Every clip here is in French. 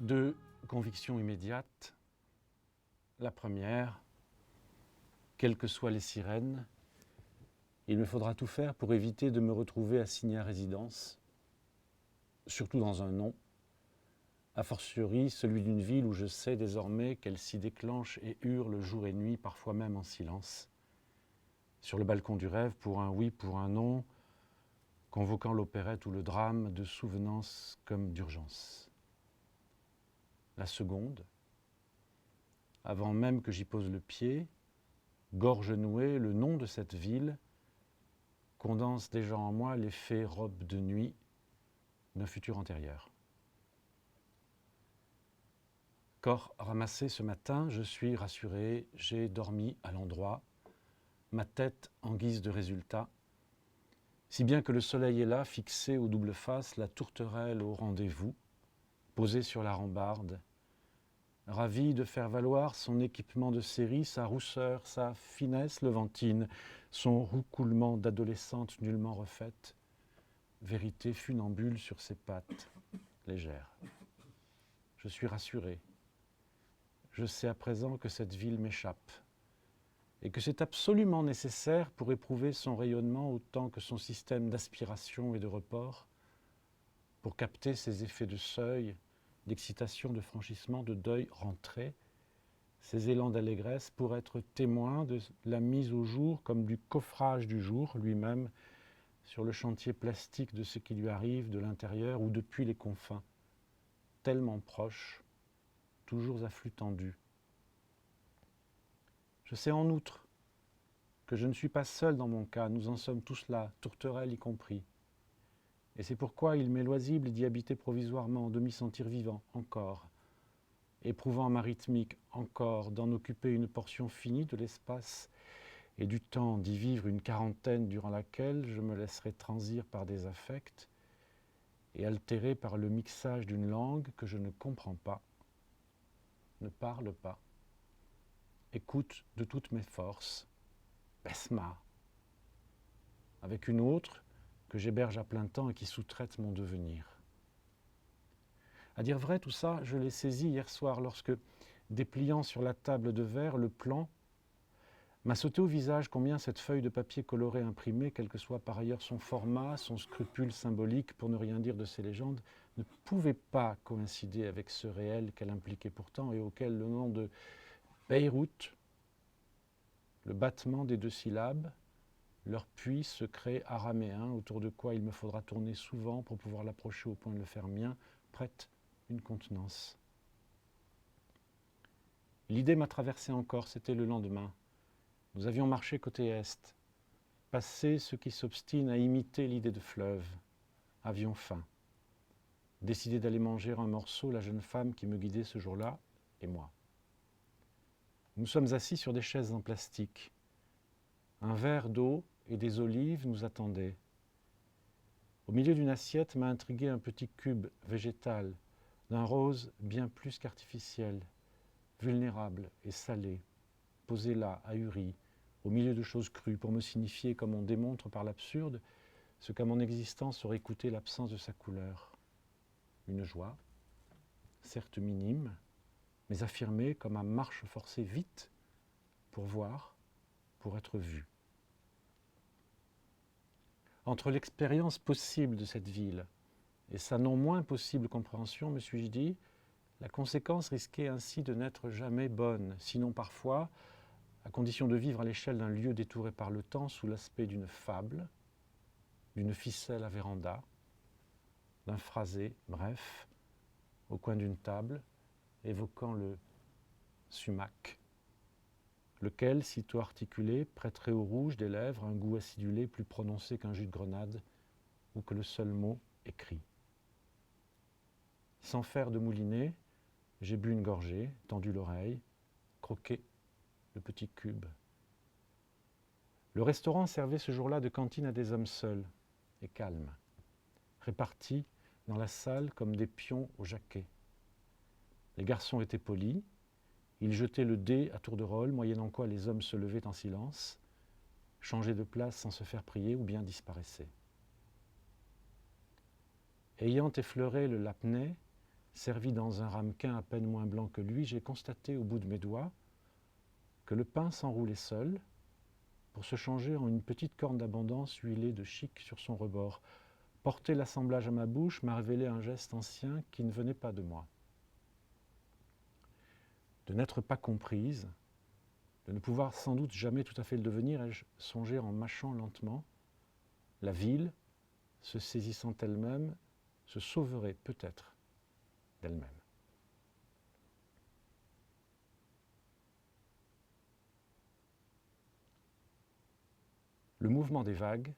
Deux convictions immédiates. La première, quelles que soient les sirènes, il me faudra tout faire pour éviter de me retrouver assigné à résidence, surtout dans un nom, a fortiori celui d'une ville où je sais désormais qu'elle s'y déclenche et hurle jour et nuit, parfois même en silence. Sur le balcon du rêve, pour un oui, pour un non, convoquant l'opérette ou le drame de souvenance comme d'urgence. La seconde, avant même que j'y pose le pied, gorge nouée, le nom de cette ville condense déjà en moi l'effet robe de nuit d'un futur antérieur. Corps ramassé ce matin, je suis rassuré, j'ai dormi à l'endroit, ma tête en guise de résultat, si bien que le soleil est là, fixé aux doubles faces, la tourterelle au rendez-vous, posée sur la rambarde, ravi de faire valoir son équipement de série, sa rousseur, sa finesse levantine, son roucoulement d'adolescente nullement refaite, vérité funambule sur ses pattes légères. Je suis rassuré. Je sais à présent que cette ville m'échappe et que c'est absolument nécessaire pour éprouver son rayonnement autant que son système d'aspiration et de report, pour capter ses effets de seuil, d'excitation, de franchissement, de deuil rentré, ces élans d'allégresse pour être témoin de la mise au jour comme du coffrage du jour lui-même sur le chantier plastique de ce qui lui arrive de l'intérieur ou depuis les confins, tellement proche, toujours à flux tendu. Je sais en outre que je ne suis pas seul dans mon cas, nous en sommes tous là, tourterelles y compris. Et c'est pourquoi il m'est loisible d'y habiter provisoirement, de m'y sentir vivant encore, éprouvant ma rythmique encore, d'en occuper une portion finie de l'espace et du temps, d'y vivre une quarantaine durant laquelle je me laisserai transir par des affects et altéré par le mixage d'une langue que je ne comprends pas, ne parle pas, écoute de toutes mes forces, Besma, avec une autre que j'héberge à plein temps et qui sous-traite mon devenir. À dire vrai, tout ça, je l'ai saisi hier soir lorsque, dépliant sur la table de verre le plan, m'a sauté au visage combien cette feuille de papier coloré imprimée, quel que soit par ailleurs son format, son scrupule symbolique, pour ne rien dire de ses légendes, ne pouvait pas coïncider avec ce réel qu'elle impliquait pourtant et auquel le nom de Beyrouth, le battement des deux syllabes, leur puits secret araméen autour de quoi il me faudra tourner souvent pour pouvoir l'approcher au point de le faire mien, prête une contenance. L'idée m'a traversé encore, c'était le lendemain. Nous avions marché côté est, passé ce qui s'obstine à imiter l'idée de fleuve. Avions faim. Décidé d'aller manger un morceau, la jeune femme qui me guidait ce jour-là et moi. Nous sommes assis sur des chaises en plastique. Un verre d'eau et des olives nous attendaient. Au milieu d'une assiette m'a intrigué un petit cube végétal, d'un rose bien plus qu'artificiel, vulnérable et salé, posé là, ahuri, au milieu de choses crues, pour me signifier, comme on démontre par l'absurde, ce qu'à mon existence aurait coûté l'absence de sa couleur. Une joie, certes minime, mais affirmée comme à marche forcée vite, pour voir, pour être vu. Entre l'expérience possible de cette ville et sa non moins possible compréhension, me suis-je dit, la conséquence risquait ainsi de n'être jamais bonne, sinon parfois, à condition de vivre à l'échelle d'un lieu détouré par le temps sous l'aspect d'une fable, d'une ficelle à véranda, d'un phrasé, bref, au coin d'une table, évoquant le sumac, lequel, sitôt articulé, prêterait au rouge des lèvres un goût acidulé plus prononcé qu'un jus de grenade ou que le seul mot écrit. Sans faire de moulinet, j'ai bu une gorgée, tendu l'oreille, croqué le petit cube. Le restaurant servait ce jour-là de cantine à des hommes seuls et calmes, répartis dans la salle comme des pions au jaquet. Les garçons étaient polis, ils jetaient le dé à tour de rôle, moyennant quoi les hommes se levaient en silence, changeaient de place sans se faire prier ou bien disparaissaient. Ayant effleuré le lapnais, servi dans un ramequin à peine moins blanc que lui, j'ai constaté au bout de mes doigts que le pain s'enroulait seul pour se changer en une petite corne d'abondance huilée de chic sur son rebord. Porter l'assemblage à ma bouche m'a révélé un geste ancien qui ne venait pas de moi. De n'être pas comprise, de ne pouvoir sans doute jamais tout à fait le devenir, ai-je songé en mâchant lentement, la ville, se saisissant elle-même, se sauverait peut-être d'elle-même. Le mouvement des vagues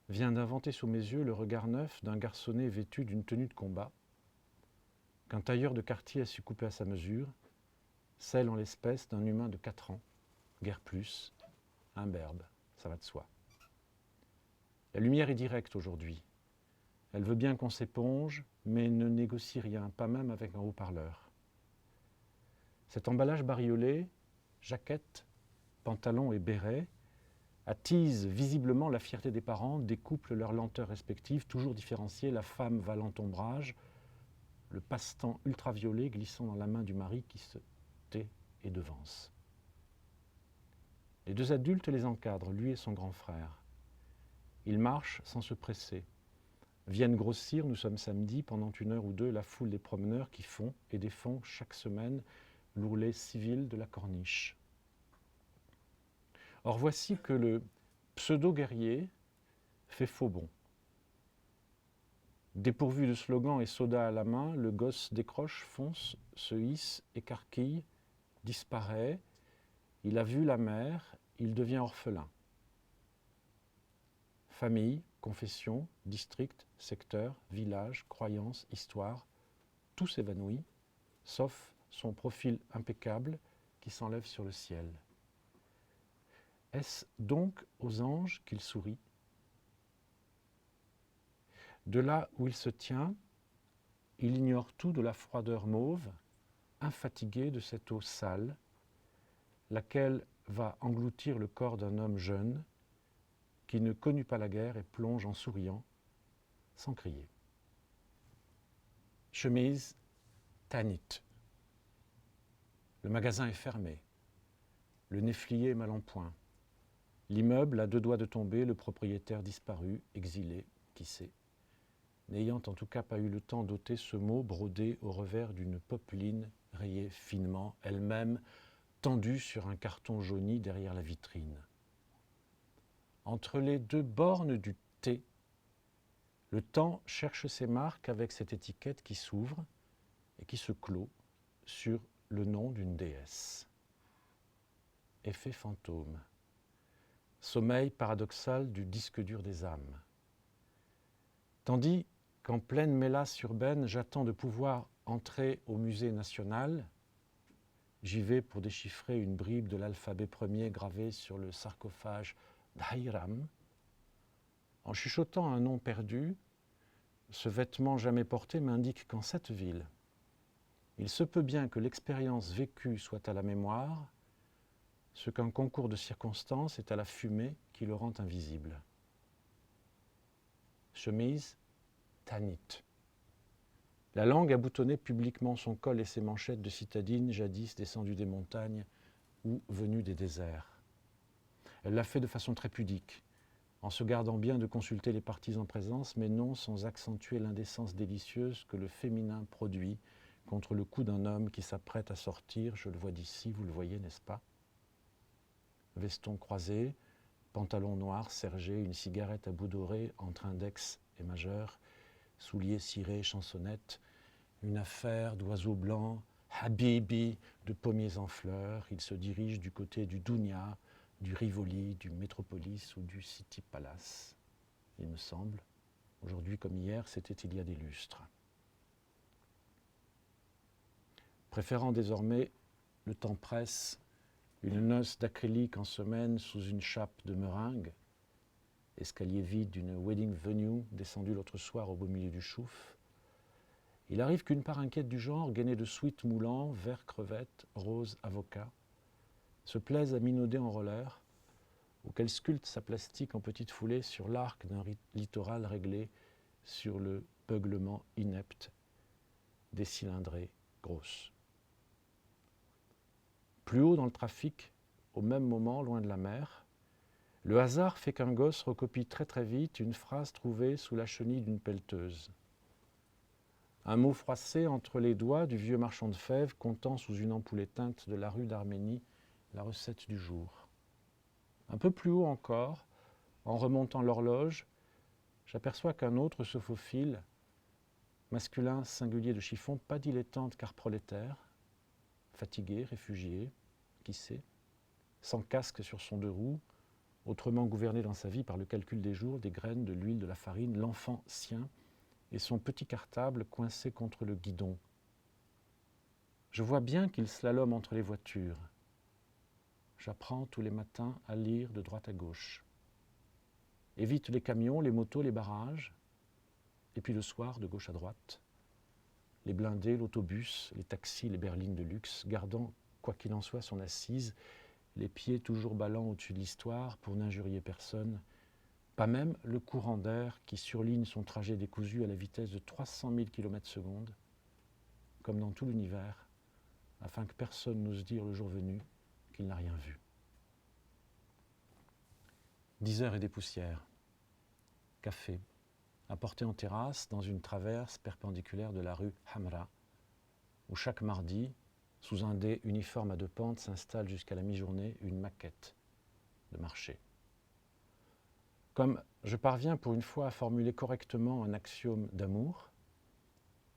vient d'inventer sous mes yeux le regard neuf d'un garçonnet vêtu d'une tenue de combat, qu'un tailleur de quartier a su couper à sa mesure, celle en l'espèce d'un humain de 4 ans, guère plus, imberbe, ça va de soi. La lumière est directe aujourd'hui. Elle veut bien qu'on s'éponge, mais ne négocie rien, pas même avec un haut-parleur. Cet emballage bariolé, jaquette, pantalon et béret, attise visiblement la fierté des parents, découple leurs lenteurs respectives, toujours différenciées, la femme valant ombrage, le passe-temps ultraviolet glissant dans la main du mari qui se tait et devance. Les 2 adultes les encadrent, lui et son grand frère. Ils marchent sans se presser. Viennent grossir, nous sommes samedi, pendant 1 heure ou 2, la foule des promeneurs qui font et défont chaque semaine l'ourlet civil de la corniche. Or voici que le pseudo-guerrier fait faux bond. Dépourvu de slogan et soda à la main, le gosse décroche, fonce, se hisse, écarquille, disparaît. Il a vu la mère, il devient orphelin. Famille, confession, district, secteur, village, croyance, histoire, tout s'évanouit, sauf son profil impeccable qui s'enlève sur le ciel. Est-ce donc aux anges qu'il sourit ? De là où il se tient, il ignore tout de la froideur mauve, infatiguée de cette eau sale, laquelle va engloutir le corps d'un homme jeune qui ne connut pas la guerre et plonge en souriant, sans crier. Chemise Tanit. Le magasin est fermé. Le néflier est mal en point. L'immeuble a 2 doigts de tomber, le propriétaire disparu, exilé, qui sait, n'ayant en tout cas pas eu le temps d'ôter ce mot brodé au revers d'une popeline rayée finement, elle-même tendue sur un carton jauni derrière la vitrine. Entre les 2 bornes du T, le temps cherche ses marques avec cette étiquette qui s'ouvre et qui se clôt sur le nom d'une déesse. Effet fantôme. Sommeil paradoxal du disque dur des âmes. Tandis qu'en pleine mélasse urbaine, j'attends de pouvoir entrer au musée national, j'y vais pour déchiffrer une bribe de l'alphabet premier gravé sur le sarcophage d'Hiram. En chuchotant un nom perdu, ce vêtement jamais porté m'indique qu'en cette ville, il se peut bien que l'expérience vécue soit à la mémoire, ce qu'un concours de circonstances est à la fumée qui le rend invisible. Chemise Tanit. La langue a boutonné publiquement son col et ses manchettes de citadine jadis descendues des montagnes ou venues des déserts. Elle l'a fait de façon très pudique, en se gardant bien de consulter les parties en présence, mais non sans accentuer l'indécence délicieuse que le féminin produit contre le cou d'un homme qui s'apprête à sortir, je le vois d'ici, vous le voyez, n'est-ce pas ? Veston croisé, pantalon noir sergé, une cigarette à bout doré entre index et majeur, souliers cirés, chansonnette, une affaire d'oiseaux blancs, Habibi, de pommiers en fleurs. Il se dirige du côté du Dounia, du Rivoli, du Métropolis ou du City Palace. Il me semble, aujourd'hui comme hier, c'était il y a des lustres. Préférant désormais le temps presse, une noce d'acrylique en semaine sous une chape de meringue, escalier vide d'une wedding venue descendu l'autre soir au beau milieu du chouf, il arrive qu'une part inquiète du genre, gainée de sweat moulant, vert crevette, rose avocat, se plaise à minauder en roller, ou qu'elle sculpte sa plastique en petite foulée sur l'arc d'un littoral réglé sur le beuglement inepte décylindrée, grosse. Plus haut dans le trafic, au même moment, loin de la mer, le hasard fait qu'un gosse recopie très très vite une phrase trouvée sous la chenille d'une pelleteuse. Un mot froissé entre les doigts du vieux marchand de fèves comptant sous une ampoule éteinte de la rue d'Arménie la recette du jour. Un peu plus haut encore, en remontant l'horloge, j'aperçois qu'un autre se faufile, masculin singulier de chiffon, pas dilettante car prolétaire, fatigué, réfugié, qui sait, sans casque sur son deux roues, autrement gouverné dans sa vie par le calcul des jours, des graines, de l'huile, de la farine, l'enfant sien et son petit cartable coincé contre le guidon. Je vois bien qu'il slalome entre les voitures. J'apprends tous les matins à lire de droite à gauche. Évite les camions, les motos, les barrages, et puis le soir, de gauche à droite, les blindés, l'autobus, les taxis, les berlines de luxe, gardant, quoi qu'il en soit, son assise, les pieds toujours ballants au-dessus de l'histoire pour n'injurier personne, pas même le courant d'air qui surligne son trajet décousu à la vitesse de 300 000 km/s, comme dans tout l'univers, afin que personne n'ose dire le jour venu qu'il n'a rien vu. 10 heures et des poussières. Café, apporté en terrasse dans une traverse perpendiculaire de la rue Hamra, où chaque mardi, sous un dais uniforme à deux pentes, s'installe jusqu'à la mi-journée une maquette de marché. Comme je parviens pour une fois à formuler correctement un axiome d'amour,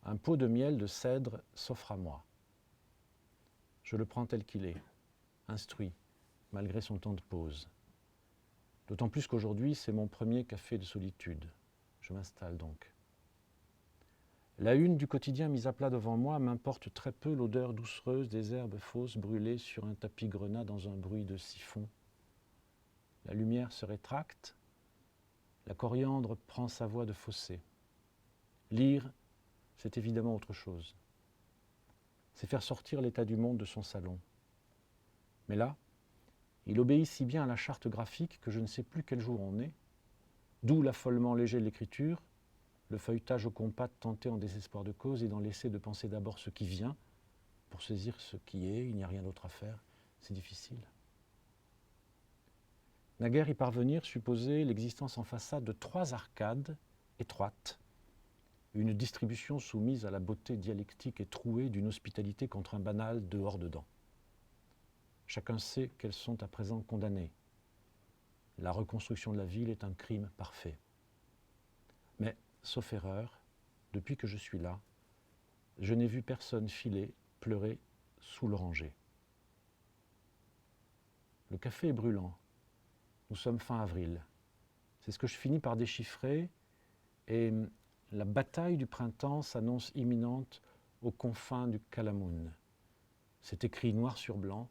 un pot de miel de cèdre s'offre à moi. Je le prends tel qu'il est, instruit, malgré son temps de pause. D'autant plus qu'aujourd'hui, c'est mon premier café de solitude. Je m'installe donc. La une du quotidien mise à plat devant moi m'importe très peu l'odeur doucereuse des herbes fausses brûlées sur un tapis grenat dans un bruit de siphon. La lumière se rétracte, la coriandre prend sa voix de fossé. Lire, c'est évidemment autre chose. C'est faire sortir l'état du monde de son salon. Mais là, il obéit si bien à la charte graphique que je ne sais plus quel jour on est, d'où l'affolement léger de l'écriture, le feuilletage au compas tenté en désespoir de cause et dans l'essai de penser d'abord ce qui vient, pour saisir ce qui est, il n'y a rien d'autre à faire, c'est difficile. Naguère y parvenir supposait l'existence en façade de 3 arcades étroites, une distribution soumise à la beauté dialectique et trouée d'une hospitalité contre un banal dehors-dedans. Chacun sait qu'elles sont à présent condamnées. La reconstruction de la ville est un crime parfait. Mais, sauf erreur, depuis que je suis là, je n'ai vu personne filer, pleurer sous l'oranger. Le café est brûlant. Nous sommes fin avril. C'est ce que je finis par déchiffrer et la bataille du printemps s'annonce imminente aux confins du Kalamoun. C'est écrit noir sur blanc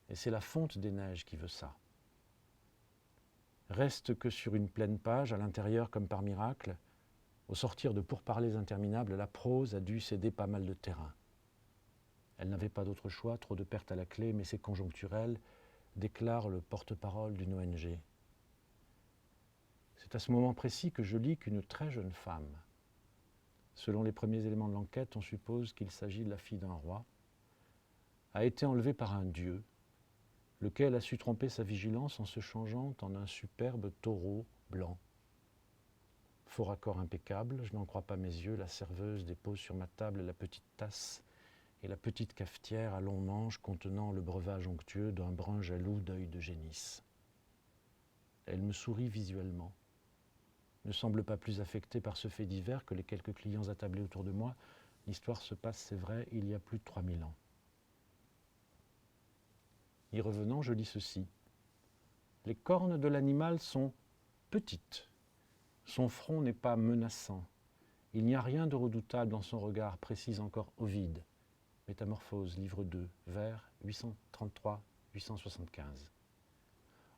et c'est la fonte des neiges qui veut ça. Reste que sur une pleine page, à l'intérieur comme par miracle, au sortir de pourparlers interminables, la prose a dû céder pas mal de terrain. Elle n'avait pas d'autre choix, trop de pertes à la clé, mais c'est conjoncturel, déclare le porte-parole d'une ONG. C'est à ce moment précis que je lis qu'une très jeune femme, selon les premiers éléments de l'enquête, on suppose qu'il s'agit de la fille d'un roi, a été enlevée par un dieu, lequel a su tromper sa vigilance en se changeant en un superbe taureau blanc. Faux raccord impeccable, je n'en crois pas mes yeux, la serveuse dépose sur ma table la petite tasse et la petite cafetière à long manche contenant le breuvage onctueux d'un brun jaloux d'œil de génisse. Elle me sourit visuellement, ne semble pas plus affectée par ce fait divers que les quelques clients attablés autour de moi. L'histoire se passe, c'est vrai, il y a plus de 3000 ans. Y revenant, je lis ceci. Les cornes de l'animal sont petites. Son front n'est pas menaçant. Il n'y a rien de redoutable dans son regard, précise encore Ovide. Métamorphose, livre 2, vers 833-875.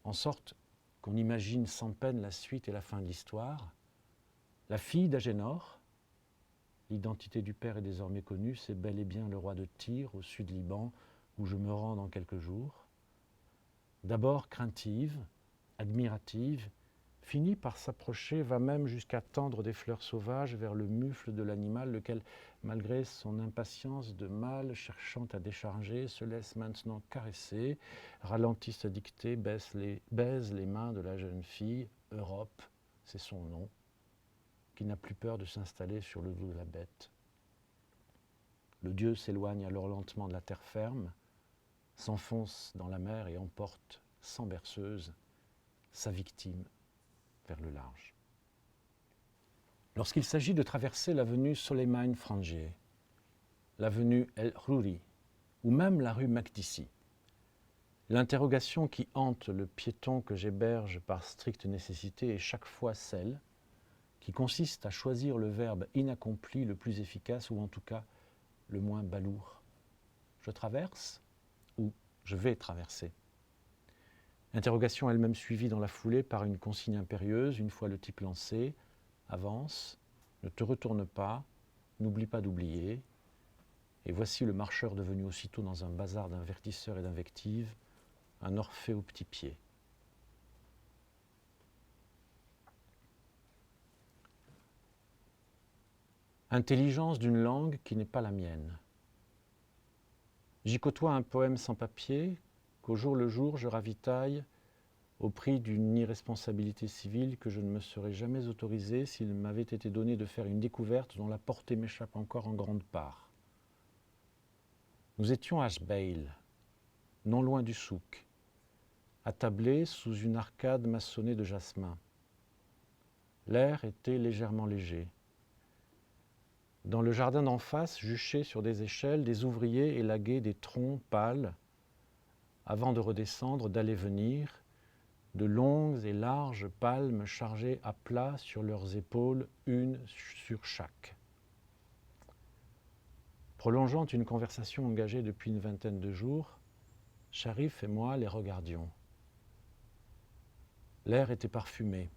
En sorte qu'on imagine sans peine la suite et la fin de l'histoire. La fille d'Agénor, l'identité du père est désormais connue, c'est bel et bien le roi de Tyr, au sud Liban, où je me rends dans quelques jours. D'abord craintive, admirative, finit par s'approcher, va même jusqu'à tendre des fleurs sauvages vers le mufle de l'animal, lequel, malgré son impatience de mâle cherchant à décharger, se laisse maintenant caresser, ralentit sa dictée, baise les mains de la jeune fille. Europe, c'est son nom, qui n'a plus peur de s'installer sur le dos de la bête. Le dieu s'éloigne alors lentement de la terre ferme, s'enfonce dans la mer et emporte, sans berceuse, sa victime vers le large. Lorsqu'il s'agit de traverser l'avenue Soleiman Frangé, l'avenue El Khrouri, ou même la rue Makdissi, l'interrogation qui hante le piéton que j'héberge par stricte nécessité est chaque fois celle qui consiste à choisir le verbe inaccompli le plus efficace ou en tout cas le moins balourd. Je traverse ou je vais traverser. Interrogation elle-même suivie dans la foulée par une consigne impérieuse, une fois le type lancé, avance, ne te retourne pas, n'oublie pas d'oublier. Et voici le marcheur devenu aussitôt dans un bazar d'invertisseurs et d'invectives, un Orphée aux petits pieds. Intelligence d'une langue qui n'est pas la mienne. J'y côtoie un poème sans papier qu'au jour le jour je ravitaille au prix d'une irresponsabilité civile que je ne me serais jamais autorisé s'il m'avait été donné de faire une découverte dont la portée m'échappe encore en grande part. Nous étions à Jbeil, non loin du souk, attablés sous une arcade maçonnée de jasmin. L'air était légèrement léger. Dans le jardin d'en face, juchés sur des échelles, des ouvriers élaguaient des troncs pâles avant de redescendre, d'aller venir, de longues et larges palmes chargées à plat sur leurs épaules, une sur chaque. Prolongeant une conversation engagée depuis une vingtaine de jours, Sharif et moi les regardions. L'air était parfumé.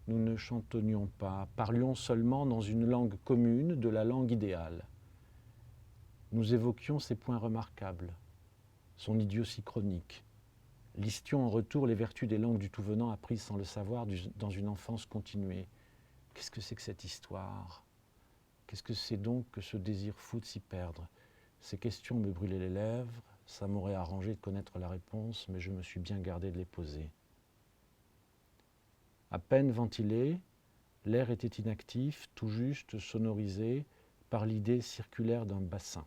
Nous ne chantonnions pas, parlions seulement dans une langue commune, de la langue idéale. Nous évoquions ses points remarquables, son idiotie chronique. Listions en retour les vertus des langues du tout venant apprises sans le savoir dans une enfance continuée. Qu'est-ce que c'est que cette histoire ? Qu'est-ce que c'est donc que ce désir fou de s'y perdre ? Ces questions me brûlaient les lèvres, ça m'aurait arrangé de connaître la réponse, mais je me suis bien gardé de les poser. À peine ventilé, l'air était inactif, tout juste sonorisé par l'idée circulaire d'un bassin.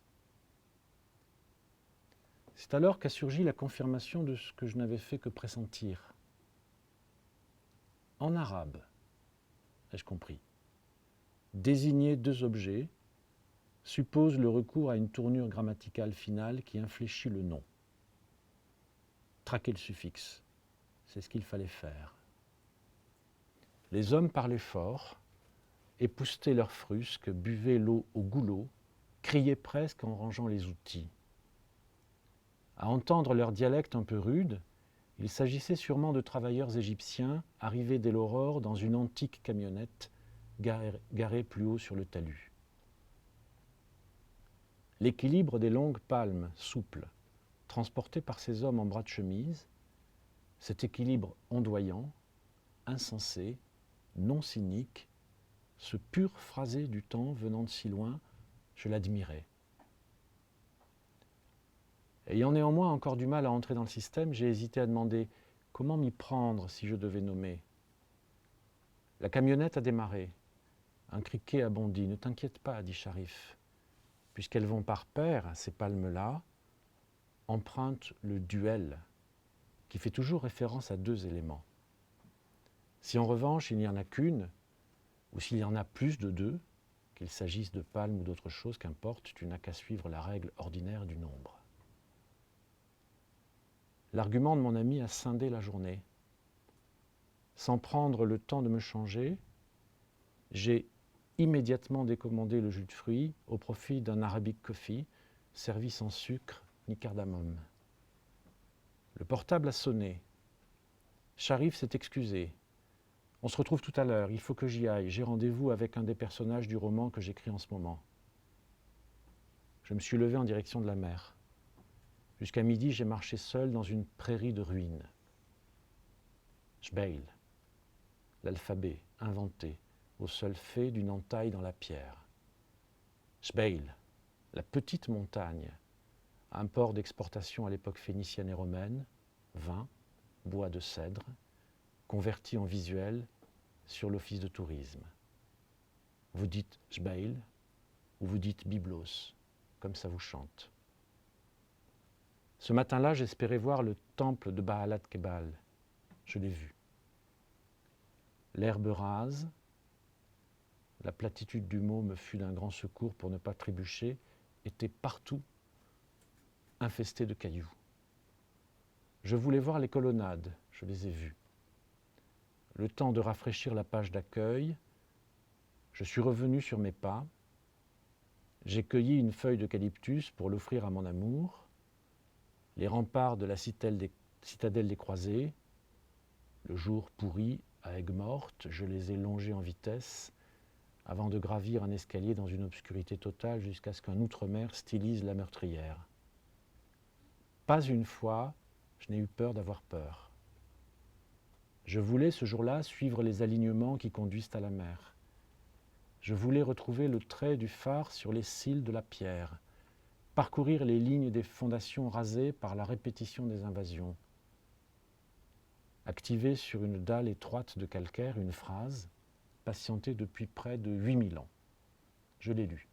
C'est alors qu'a surgi la confirmation de ce que je n'avais fait que pressentir. En arabe, ai-je compris, désigner deux objets suppose le recours à une tournure grammaticale finale qui infléchit le nom. Traquer le suffixe, c'est ce qu'il fallait faire. Les hommes parlaient fort, époussetaient leurs frusques, buvaient l'eau au goulot, criaient presque en rangeant les outils. À entendre leur dialecte un peu rude, il s'agissait sûrement de travailleurs égyptiens arrivés dès l'aurore dans une antique camionnette garée plus haut sur le talus. L'équilibre des longues palmes souples, transportées par ces hommes en bras de chemise, cet équilibre ondoyant, insensé, non cynique, ce pur phrasé du temps venant de si loin, je l'admirais. Ayant néanmoins encore du mal à entrer dans le système, j'ai hésité à demander comment m'y prendre si je devais nommer. La camionnette a démarré. Un criquet a bondi. « Ne t'inquiète pas, dit Sharif, puisqu'elles vont par paire, ces palmes-là, empruntent le duel, qui fait toujours référence à deux éléments. Si en revanche il n'y en a qu'une, ou s'il y en a plus de deux, qu'il s'agisse de palmes ou d'autre chose, qu'importe, tu n'as qu'à suivre la règle ordinaire du nombre. » L'argument de mon ami a scindé la journée. Sans prendre le temps de me changer, j'ai immédiatement décommandé le jus de fruits au profit d'un Arabic coffee servi sans sucre ni cardamome. Le portable a sonné. Sharif s'est excusé. « On se retrouve tout à l'heure, il faut que j'y aille. J'ai rendez-vous avec un des personnages du roman que j'écris en ce moment. » Je me suis levé en direction de la mer. Jusqu'à midi, j'ai marché seul dans une prairie de ruines. Jbeil. l'alphabet inventé au seul fait d'une entaille dans la pierre. Jbeil, la petite montagne, un port d'exportation à l'époque phénicienne et romaine, vin, bois de cèdre, converti en visuel sur l'office de tourisme. Vous dites Jbeil ou vous dites Byblos, comme ça vous chante. Ce matin-là, j'espérais voir le temple de Baalat Kebal. Je l'ai vu. L'herbe rase, la platitude du mot me fut d'un grand secours pour ne pas trébucher, était partout infesté de cailloux. Je voulais voir les colonnades, je les ai vues. Le temps de rafraîchir la page d'accueil, je suis revenu sur mes pas. J'ai cueilli une feuille d'eucalyptus pour l'offrir à mon amour. Les remparts de la citadelle des Croisés, le jour pourri à Aigues-Mortes, je les ai longés en vitesse avant de gravir un escalier dans une obscurité totale jusqu'à ce qu'un outre-mer stylise la meurtrière. Pas une fois, je n'ai eu peur d'avoir peur. Je voulais ce jour-là suivre les alignements qui conduisent à la mer. Je voulais retrouver le trait du phare sur les cils de la pierre, parcourir les lignes des fondations rasées par la répétition des invasions. Activer sur une dalle étroite de calcaire une phrase, patientée depuis près de 8000 ans. Je l'ai lue.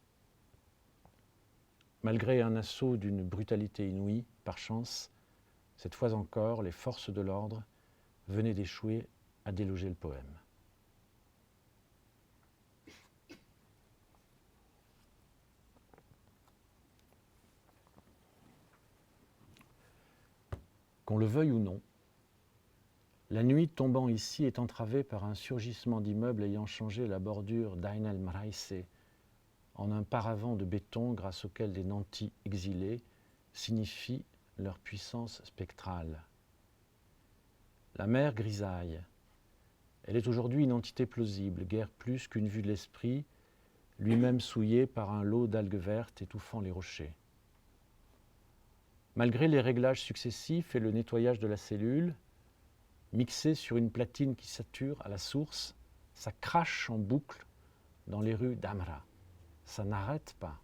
Malgré un assaut d'une brutalité inouïe, par chance, cette fois encore, les forces de l'ordre venaient d'échouer à déloger le poème. Qu'on le veuille ou non, la nuit tombant ici est entravée par un surgissement d'immeubles ayant changé la bordure d'Ain el-Mraïsé en un paravent de béton grâce auquel des nantis exilés signifient leur puissance spectrale. La mer grisaille, elle est aujourd'hui une entité plausible, guère plus qu'une vue de l'esprit, lui-même souillé par un lot d'algues vertes étouffant les rochers. Malgré les réglages successifs et le nettoyage de la cellule, mixé sur une platine qui sature à la source, ça crache en boucle dans les rues d'Amra. Ça n'arrête pas.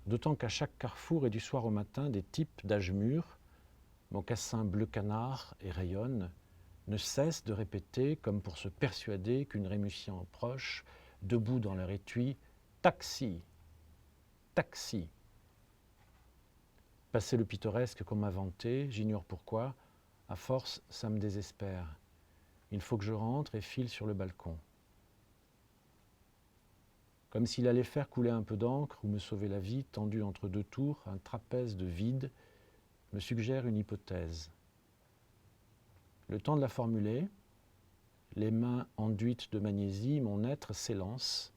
D'autant qu'à chaque carrefour et du soir au matin, des types d'âge mûr, mocassins bleu canard et rayonnent, ne cessent de répéter, comme pour se persuader qu'une rémission proche, debout dans leur étui, « Taxi, taxi ». Passer le pittoresque qu'on m'a vanté, j'ignore pourquoi, à force, ça me désespère. Il faut que je rentre et file sur le balcon. Comme s'il allait faire couler un peu d'encre ou me sauver la vie, tendu entre deux tours, un trapèze de vide me suggère une hypothèse. Le temps de la formuler, les mains enduites de magnésie, mon être s'élance,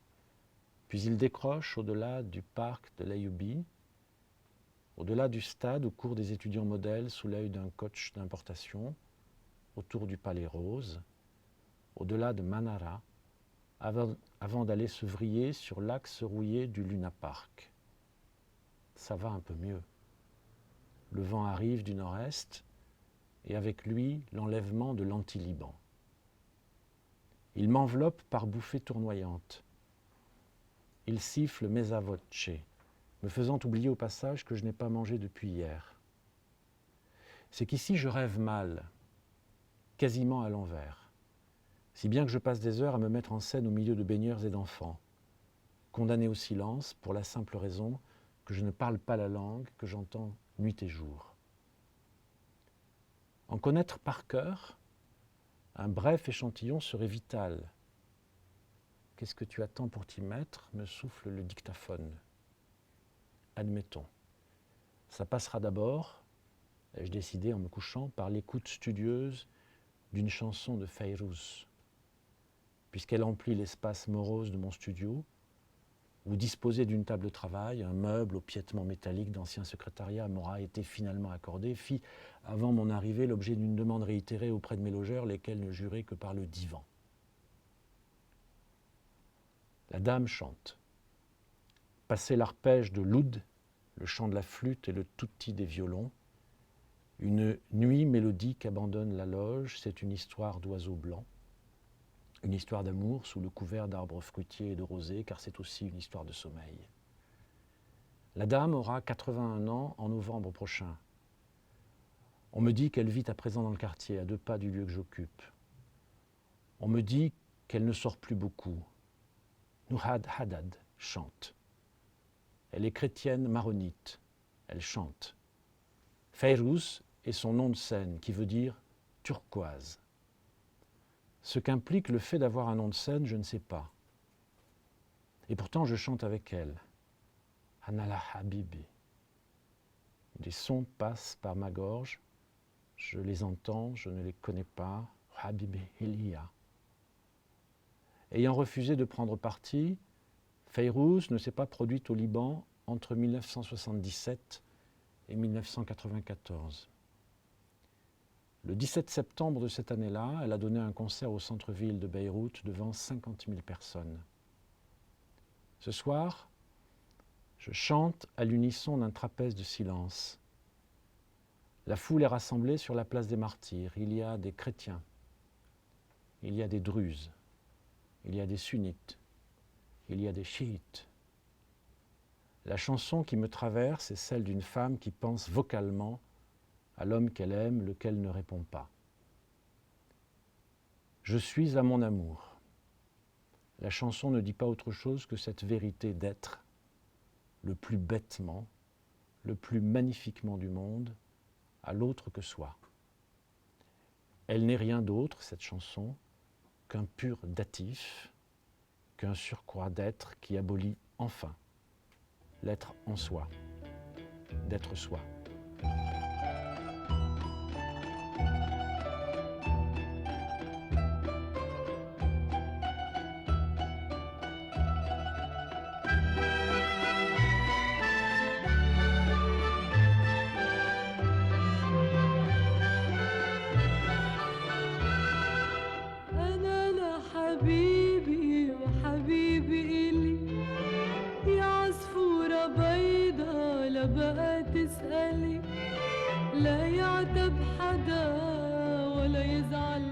puis il décroche au-delà du parc de l'Aïoubi, au-delà du stade où courent des étudiants modèles sous l'œil d'un coach d'importation, autour du Palais Rose, au-delà de Manara, avant d'aller se vriller sur l'axe rouillé du Luna Park. Ça va un peu mieux. Le vent arrive du nord-est et avec lui l'enlèvement de l'anti-Liban. Il m'enveloppe par bouffées tournoyantes. Il siffle mesa voce, me faisant oublier au passage que je n'ai pas mangé depuis hier. C'est qu'ici je rêve mal, quasiment à l'envers, si bien que je passe des heures à me mettre en scène au milieu de baigneurs et d'enfants, condamné au silence pour la simple raison que je ne parle pas la langue que j'entends nuit et jour. En connaître par cœur, un bref échantillon serait vital. Qu'est-ce que tu attends pour t'y mettre, me souffle le dictaphone. Admettons. Ça passera d'abord, ai-je décidé en me couchant, par l'écoute studieuse d'une chanson de Fayrouz, puisqu'elle emplit l'espace morose de mon studio, où disposer d'une table de travail, un meuble au piétement métallique d'ancien secrétariat m'aura été finalement accordé, fit avant mon arrivée l'objet d'une demande réitérée auprès de mes logeurs, lesquels ne juraient que par le divan. La dame chante. Passé l'arpège de l'oud, le chant de la flûte et le tutti des violons, une nuit mélodique abandonne la loge, c'est une histoire d'oiseaux blancs. Une histoire d'amour sous le couvert d'arbres fruitiers et de rosés, car c'est aussi une histoire de sommeil. La dame aura 81 ans en novembre prochain. On me dit qu'elle vit à présent dans le quartier, à 2 pas du lieu que j'occupe. On me dit qu'elle ne sort plus beaucoup. Nourad Haddad chante. Elle est chrétienne maronite. Elle chante. Fayrouz est son nom de scène, qui veut dire turquoise. Ce qu'implique le fait d'avoir un nom de scène, je ne sais pas. Et pourtant, je chante avec elle. Hanala Habibi. Des sons passent par ma gorge. Je les entends, je ne les connais pas. Habibi Hilia. Ayant refusé de prendre parti, Fayrouz ne s'est pas produite au Liban entre 1977 et 1994. Le 17 septembre de cette année-là, elle a donné un concert au centre-ville de Beyrouth devant 50 000 personnes. Ce soir, je chante à l'unisson d'un trapèze de silence. La foule est rassemblée sur la place des Martyrs. Il y a des chrétiens, il y a des druzes, il y a des sunnites, il y a des chiites. La chanson qui me traverse est celle d'une femme qui pense vocalement à l'homme qu'elle aime, lequel ne répond pas. Je suis à mon amour. La chanson ne dit pas autre chose que cette vérité d'être, le plus bêtement, le plus magnifiquement du monde, à l'autre que soi. Elle n'est rien d'autre, cette chanson, qu'un pur datif, qu'un surcroît d'être qui abolit enfin l'être en soi, d'être soi. حبيبي وحبيبي إلي يا عصفورة بيضة لا بقى تسألي لا يعتب حدا ولا يزعل